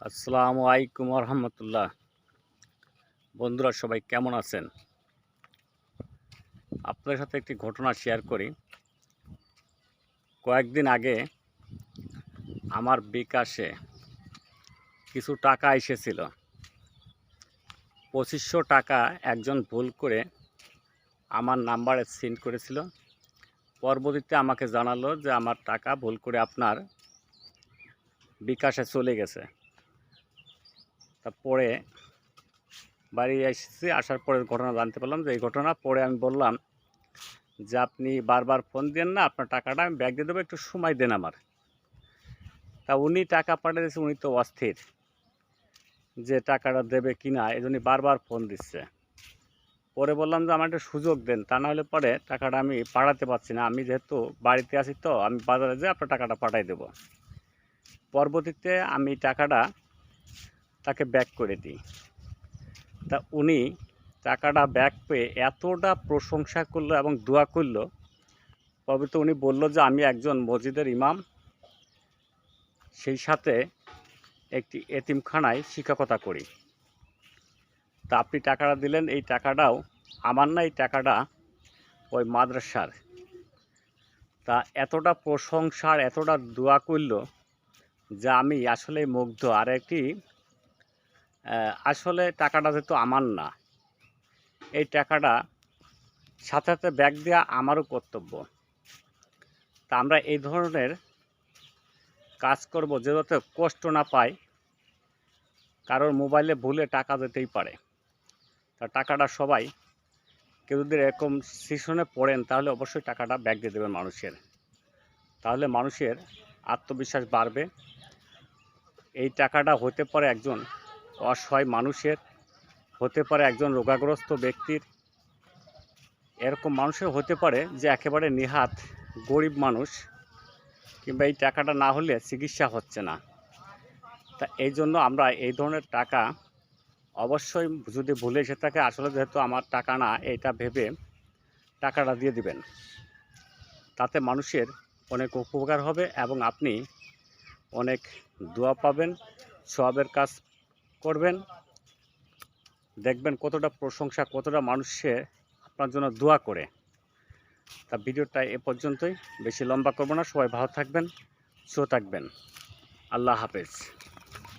আসসালামু আলাইকুম রহমতুল্লাহ। বন্ধুরা সবাই কেমন আছেন? আপনাদের সাথে একটি ঘটনা শেয়ার করি। কয়েকদিন আগে আমার বিকাশে কিছু টাকা এসেছিল। 2500 টাকা একজন ভুল করে আমার নাম্বারে সেন্ড করেছিল। পরবর্তীতে আমাকে জানালো যে আমার টাকা ভুল করে আপনার বিকাশে চলে গেছে। তারপরে বাড়ি এসেছি, আসার পরে ঘটনা জানতে পারলাম যে এই ঘটনা। পরে আমি বললাম যে আপনি বারবার ফোন দেন না, আপনার টাকাটা আমি ব্যাক দিয়ে দেবো, একটু সময় দেন আমার। তা উনি টাকা পাঠিয়ে দিয়েছে, উনি তো অস্থির যে টাকাটা দেবে কি না, এই জন্যই বারবার ফোন দিচ্ছে। পরে বললাম যে আমার একটা সুযোগ দেন, তা না হলে পরে টাকাটা আমি পাঠাতে পারছি না। আমি যেহেতু বাড়িতে আছি, তো আমি বাজারে যেয়ে আপনার টাকাটা পাঠিয়ে দেবো। পরবর্তীতে আমি টাকাটা তাকে ব্যাক করে দিই। তা উনি টাকাটা ব্যাক পেয়ে এতটা প্রশংসা করলো এবং দোয়া করলো। পরবর্তীতে উনি বলল যে আমি একজন মসজিদের ইমাম, সেই সাথে একটি এতিমখানায় শিক্ষকতা করি। তা আপনি টাকাটা দিলেন, এই টাকাটাও আমার না, এই টাকাটা ওই মাদ্রাসার। তা এতটা প্রশংসার এতটা দোয়া করল যে আমি আসলে মুগ্ধ। আর একটি আসলে টাকাটা যেহেতু আমার না, এই টাকাটা সাথে সাথে ব্যাক দেওয়া আমারও কর্তব্য। তা আমরা এই ধরনের কাজ করব যে যাতে কষ্ট না পায়। কারোর মোবাইলে ভুলে টাকা যেতেই পারে। তা টাকাটা সবাই, কেউ যদি এরকম সিচুয়েশনে পড়েন, তাহলে অবশ্যই টাকাটা ব্যাক দিয়ে দেবেন মানুষের। তাহলে মানুষের আত্মবিশ্বাস বাড়বে। এই টাকাটা হতে পারে একজন অসহায় মানুষের, হতে পারে একজন রোগাগ্রস্ত ব্যক্তির, এরকম মানুষের হতে পারে যে একেবারে নিহাত গরিব মানুষ, কিংবা এই টাকাটা না হলে চিকিৎসা হচ্ছে না। তা এই জন্য আমরা এই ধরনের টাকা অবশ্যই, যদি ভুলে এসে থাকে, আসলে যেহেতু আমার টাকা না এটা ভেবে টাকাটা দিয়ে দিবেন। তাতে মানুষের অনেক উপকার হবে এবং আপনি অনেক দোয়া পাবেন, সওয়াবের কাজ করবেন। দেখবেন কতটা প্রশংসা, কতটা মানুষে আপনার জন্য দোয়া করে। তা ভিডিওটা এ পর্যন্তই, বেশি লম্বা করব না। সবাই ভালো থাকবেন, সুস্থ থাকবেন। আল্লাহ হাফেজ।